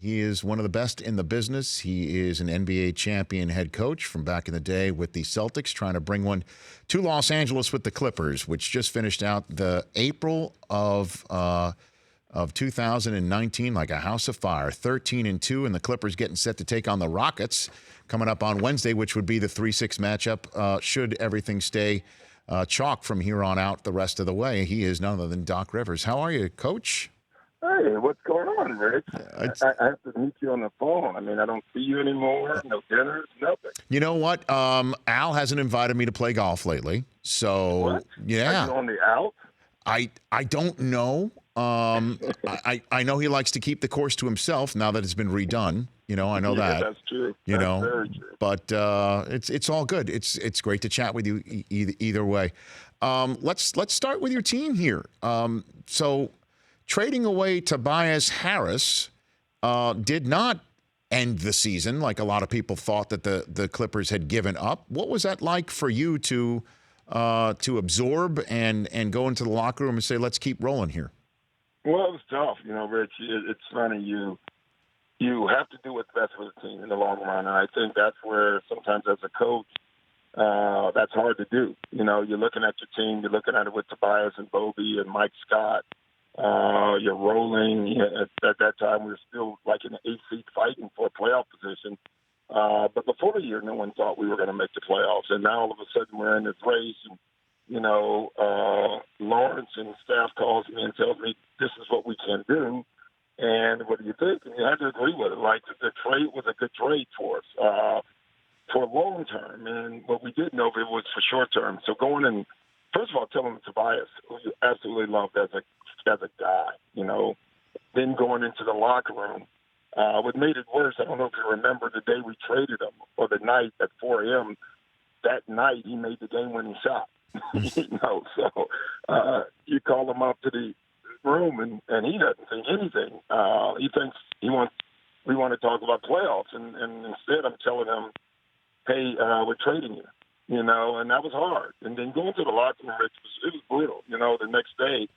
He is one of the best in the business. He is an NBA champion head coach from back in the day with the Celtics, trying to bring one to Los Angeles with the Clippers, which just finished out the April of 2019 like a house of fire, 13-2, and the Clippers getting set to take on the Rockets coming up on Wednesday, which would be the 3-6 matchup. Should everything stay chalk from here on out the rest of the way, he is none other than Doc Rivers. How are you, Coach? Hey, what's going on, Rich? It's, I have to meet you on the phone. I mean, I don't see you anymore. No dinners, nothing. You know what? Al hasn't invited me to play golf lately, so What? Are yeah, you on the out? I don't know. I know he likes to keep the course to himself now that it's been redone. You know, I know Yeah, that. that's true. You That's know, very true. but it's all good. It's great to chat with you either way. Let's start with your team here. So trading away Tobias Harris did not end the season like a lot of people thought that the Clippers had given up. What was that like for you to absorb and go into the locker room and say, let's keep rolling here? Well, it was tough, Rich. It's funny. You have to do what's best for the team in the long run, and I think that's where sometimes as a coach, that's hard to do. You're looking at your team, you're looking at it with Tobias and Bobby and Mike Scott. You're rolling. At that time, we were still like in the 8th seed fighting for a playoff position. But before the year, no one thought we were going to make the playoffs. And now all of a sudden we're in this race. And, Lawrence and staff calls me and tells me this is what we can do. And what do you think? And you had to agree with it. Like the trade was a good trade for us for long term. And what we didn't know if it was for short term. So going and first of all, telling Tobias, who you absolutely loved as a guy, then going into the locker room. What made it worse, I don't know if you remember the day we traded him or the night at 4 a.m. That night he made the game-winning shot. So you call him up to the room and he doesn't think anything. He thinks we want to talk about playoffs, and instead I'm telling him, hey, we're trading you. And that was hard. And then going to the locker room, it was brutal. The next day,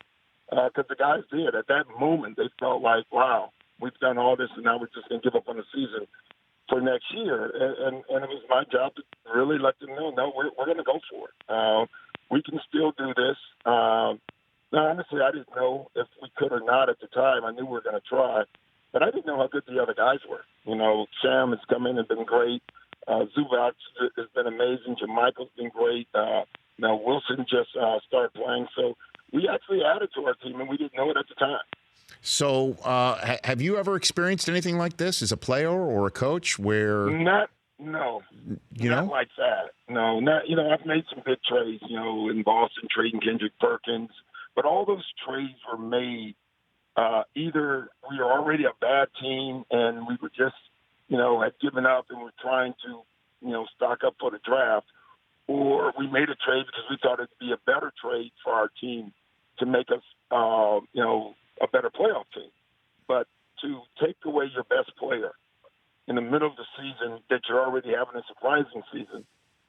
because the guys did at that moment, they felt like, wow, we've done all this, and now we're just going to give up on the season for next year. And it was my job to really let them know, no, we're going to go for it. We can still do this. Now, honestly, I didn't know if we could or not at the time. I knew we were going to try, but I didn't know how good the other guys were. Sam has come in and been great. Zubac has been amazing. Jermichael's been great. Now Wilson just started playing. So we actually added to our team, and we didn't know it at the time. So have you ever experienced anything like this as a player or a coach where Not like that. No, not. I've made some good trades, in Boston trading Kendrick Perkins, but all those trades were made either we were already a bad team and we were just, had given up and were trying to, stock up for the draft, or we made a trade because we thought it'd be a better trade for our team to make us, a better playoff team. But to take away your best player in the middle of the season that you're already having a surprising season,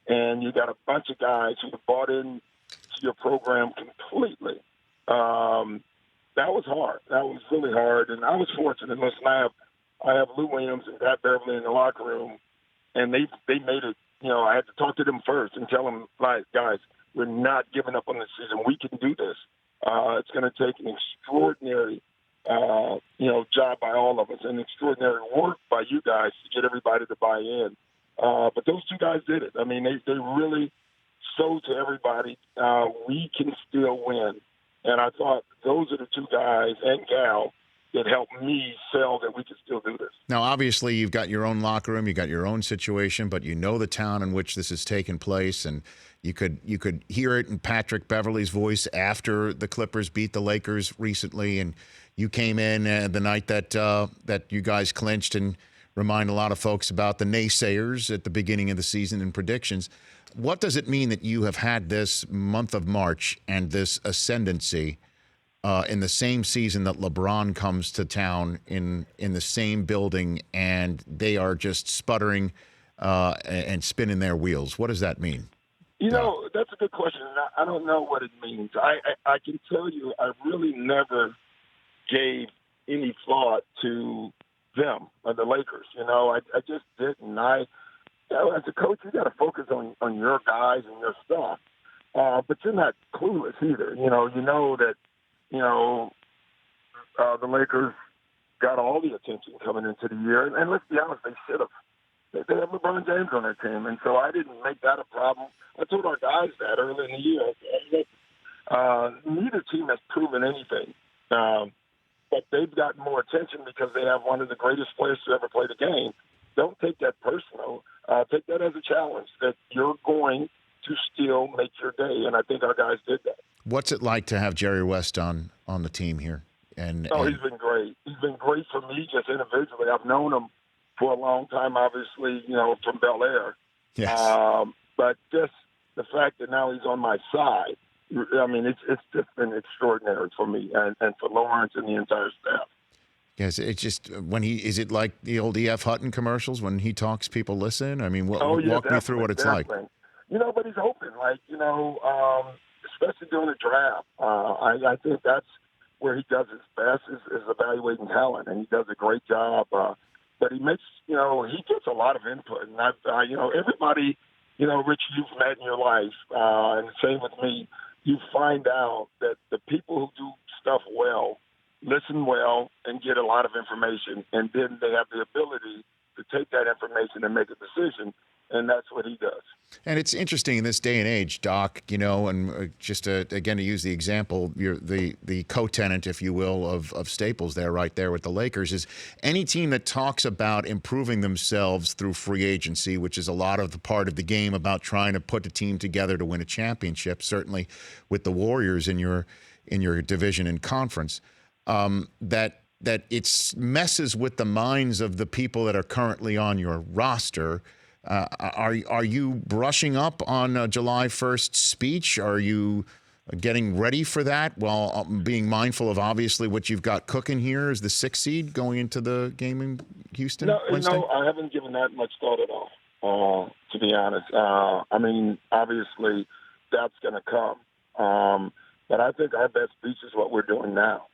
and you got a bunch of guys who have bought in to your program completely, that was hard. That was really hard. And I was fortunate. Listen, I have Lou Williams and Pat Beverly in the locker room, and they made it. I had to talk to them first and tell them, like, guys, we're not giving up on this season. We can do this. It's going to take an extraordinary, job by all of us, and extraordinary work by you guys to get everybody to buy in. But those two guys did it. I mean, they really showed to everybody we can still win. And I thought those are the two guys and gal that helped me sell that we could still do this. Now, obviously, you've got your own locker room, you've got your own situation, but you know the town in which this has taken place, and you could hear it in Patrick Beverley's voice after the Clippers beat the Lakers recently, and you came in the night that you guys clinched and remind a lot of folks about the naysayers at the beginning of the season and predictions. What does it mean that you have had this month of March and this ascendancy in the same season that LeBron comes to town in the same building and they are just sputtering and spinning their wheels? What does that mean? That's a good question. I don't know what it means. I can tell you I really never gave any thought to them, the Lakers. I just didn't. As a coach, you got to focus on your guys and your stuff. But you're not clueless either. You know that, the Lakers got all the attention coming into the year. And let's be honest, they should have. They have LeBron James on their team. And so I didn't make that a problem. I told our guys that early in the year. Neither team has proven anything. But they've gotten more attention because they have one of the greatest players to ever play the game. Don't take that personal. Take that as a challenge that you're going to still make your day, and I think our guys did that. What's it like to have Jerry West on the team here? He's been great. He's been great for me just individually. I've known him for a long time, obviously, from Bel Air. Yes. But just the fact that now he's on my side, I mean, it's just been extraordinary for me and for Lawrence and the entire staff. Yes, it's just is it like the old E.F. Hutton commercials when he talks, people listen? I mean, walk me through what it's like. But he's open, especially during the draft. I think that's where he does his best is evaluating talent, and he does a great job. But he makes, he gets a lot of input, and everybody, Rich, you've met in your life, and the same with me. You find out that the people who do stuff well listen well and get a lot of information, and then they have the ability to take that information and make a decision, and that's what he does. And it's interesting in this day and age, Doc, and just again to use the example, you're the co-tenant, if you will, of Staples there, right there with the Lakers, is any team that talks about improving themselves through free agency, which is a lot of the part of the game about trying to put a team together to win a championship, certainly with the Warriors in your division and conference, that it messes with the minds of the people that are currently on your roster. Are you brushing up on July 1st speech? Are you getting ready for that while being mindful of obviously what you've got cooking here as the 6th seed going into the game in Houston Wednesday? No, I haven't given that much thought at all, to be honest. I mean, obviously that's going to come. But I think our best speech is what we're doing now.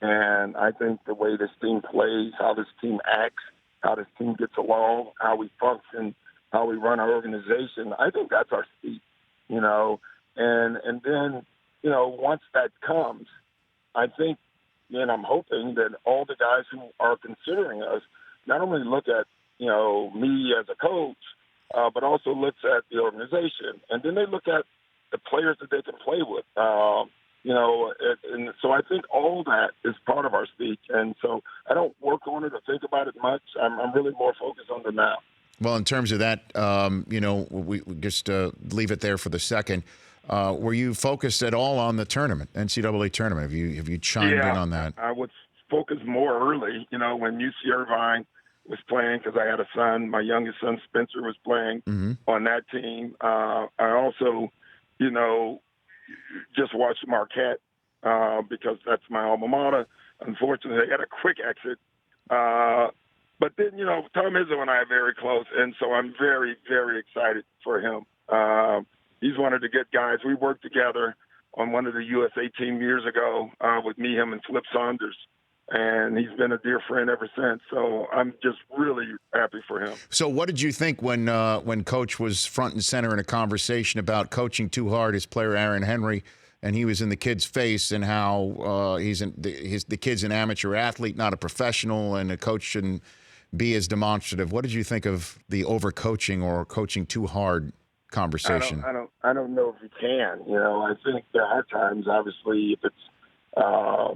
And I think the way this team plays, how this team acts, how this team gets along, how we function, how we run our organization, I think that's our speech, and then, once that comes, I think, and I'm hoping that all the guys who are considering us not only look at, me as a coach, but also looks at the organization. And then they look at the players that they can play with, and so I think all that is part of our speech. And so I don't work on it or think about it much. I'm really more focused on the now. Well, in terms of that, we just leave it there for the second. Were you focused at all on the tournament, NCAA tournament? Have you chimed in on that? I would focus more early, when UC Irvine was playing, because I had a son. My youngest son, Spencer, was playing on that team. I also, just watched Marquette because that's my alma mater. Unfortunately, they had a quick exit. But then, Tom Izzo and I are very close, and so I'm very, very excited for him. He's one of the good guys. We worked together on one of the USA team years ago with me, him, and Flip Saunders, and he's been a dear friend ever since. So I'm just really happy for him. So what did you think when Coach was front and center in a conversation about coaching too hard, his player Aaron Henry, and he was in the kid's face, and how the kid's an amateur athlete, not a professional, and a coach shouldn't be as demonstrative? What did you think of the overcoaching or coaching too hard conversation? I don't know if you can. I think there are times, obviously, if it's a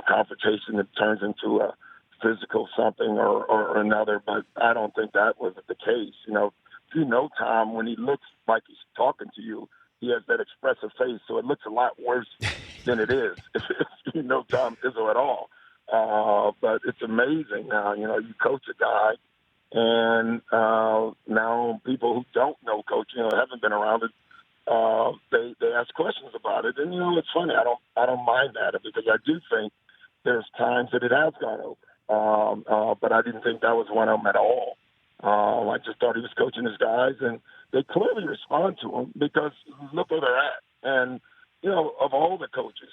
confrontation that turns into a physical something or another, but I don't think that was the case. If Tom, when he looks like he's talking to you, he has that expressive face, so it looks a lot worse than it is if you know Tom Izzo at all. But it's amazing now, you coach a guy, and now people who don't know coaching, haven't been around it, they ask questions about it. And, it's funny. I don't mind that, because I do think there's times that it has gone over. But I didn't think that was one of them at all. I just thought he was coaching his guys, and they clearly respond to him because look where they're at. And, of all the coaches,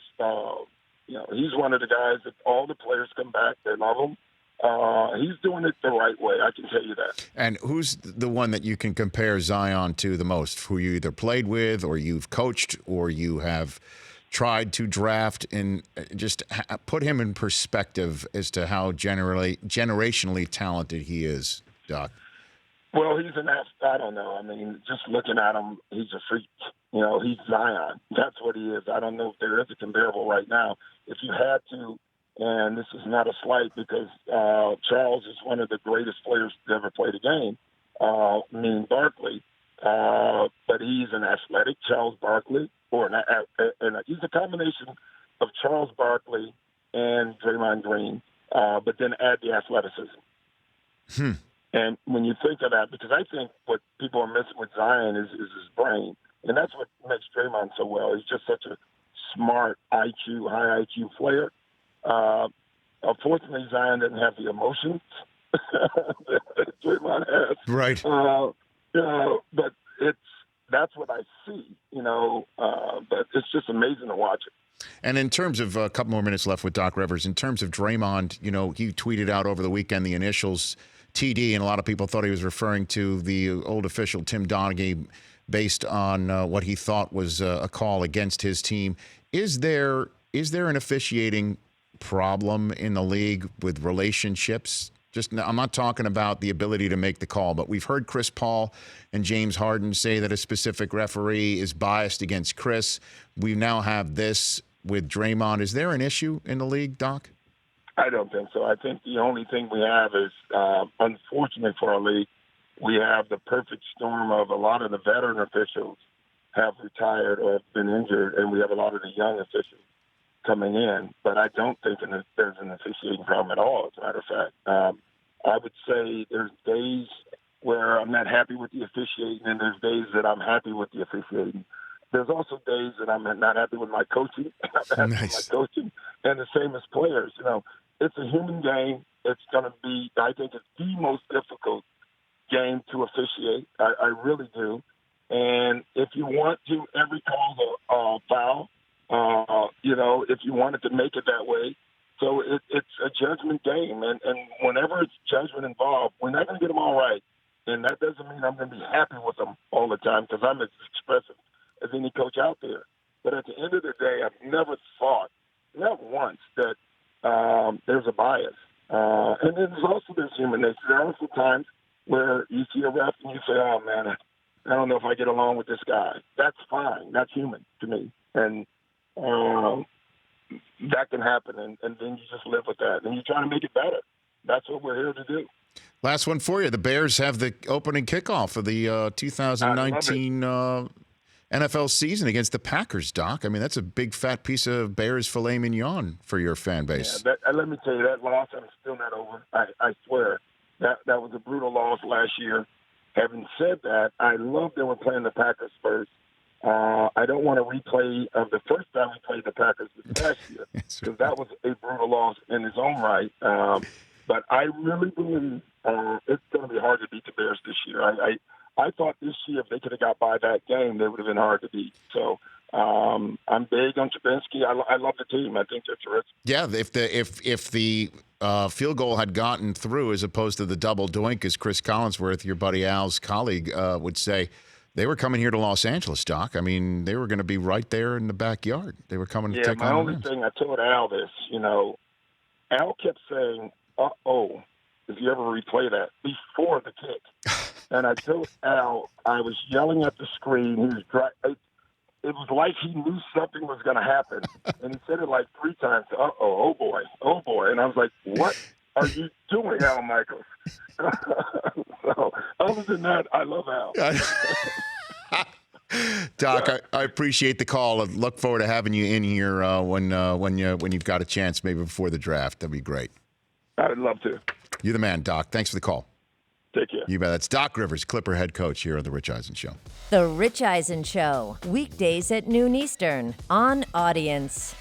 he's one of the guys that all the players come back. They love him. He's doing it the right way. I can tell you that. And who's the one that you can compare Zion to the most, who you either played with or you've coached or you have tried to draft, and just put him in perspective as to how generationally talented he is, Doc? Well, he's I don't know. I mean, just looking at him, he's a freak. He's Zion. That's what he is. I don't know if there is a comparable right now. If you had to, and this is not a slight because Charles is one of the greatest players to ever play the game, Barkley. But he's an athletic Charles Barkley, and he's a combination of Charles Barkley and Draymond Green, but then add the athleticism. And when you think of that, because I think what people are missing with Zion is his brain, and that's what makes Draymond so well. He's just such a smart high IQ player. Unfortunately, Zion doesn't have the emotions that Draymond has. Right. But that's what I see, but it's just amazing to watch it. And in terms of a couple more minutes left with Doc Rivers, in terms of Draymond, he tweeted out over the weekend the initials TD, and a lot of people thought he was referring to the old official Tim Donaghy based on what he thought was a call against his team. Is there an officiating problem in the league with relationships? I'm not talking about the ability to make the call, but we've heard Chris Paul and James Harden say that a specific referee is biased against Chris. We now have this with Draymond. Is there an issue in the league, Doc? I don't think so. I think the only thing we have is, unfortunately for our league, we have the perfect storm of a lot of the veteran officials have retired or have been injured, and we have a lot of the young officials coming in. But I don't think there's an officiating problem at all, as a matter of fact. I would say there's days where I'm not happy with the officiating, and there's days that I'm happy with the officiating. There's also days that I'm not happy with my coaching. I'm happy with my coaching, and the same as players. It's a human game. It's going to be, I think it's the most difficult game to officiate. I really do. And if you want to, every call's a foul, if you wanted to make it that way. So it's a judgment game. And whenever it's judgment involved, we're not going to get them all right. And that doesn't mean I'm going to be happy with them all the time because I'm as expressive as any coach out there. But at the end of the day, I've never thought, not once, that there's a bias. And then there's human nature. There are also times where you see a ref and you say, oh, man, I don't know if I get along with this guy. That's fine. That's human to me. And that can happen, and then you just live with that. And you try to make it better. That's what we're here to do. Last one for you. The Bears have the opening kickoff of the 2019 NFL season against the Packers, Doc. I mean, that's a big fat piece of Bears filet mignon for your fan base. Yeah, let me tell you, that loss, I'm still not over. I swear. That was a brutal loss last year. Having said that, I love that we're playing the Packers first. I don't want to replay of the first time we played the Packers this past year because that was a brutal loss in its own right. But I really believe it's going to be hard to beat the Bears this year. I thought this year if they could have got by that game, they would have been hard to beat. So I'm big on Trubinsky. I love the team. I think they're terrific. Yeah, if the field goal had gotten through as opposed to the double doink, as Chris Collinsworth, your buddy Al's colleague, would say, they were coming here to Los Angeles, Doc. I mean, they were going to be right there in the backyard. They were coming to take on the my only Rams. thing, I told Al this, Al kept saying, uh-oh, if you ever replay that, before the kick. And I told Al, I was yelling at the screen. He was it was like he knew something was going to happen. And he said it like 3 times, uh-oh, oh boy, oh boy. And I was like, what are you doing, Al Michaels? So other than that, I love Al. Doc, I appreciate the call. I look forward to having you in here when you've got a chance, maybe before the draft. That'd be great. I'd love to. You're the man, Doc. Thanks for the call. Take care. You bet. That's Doc Rivers, Clipper head coach here on The Rich Eisen Show. The Rich Eisen Show, weekdays at noon Eastern on Audience.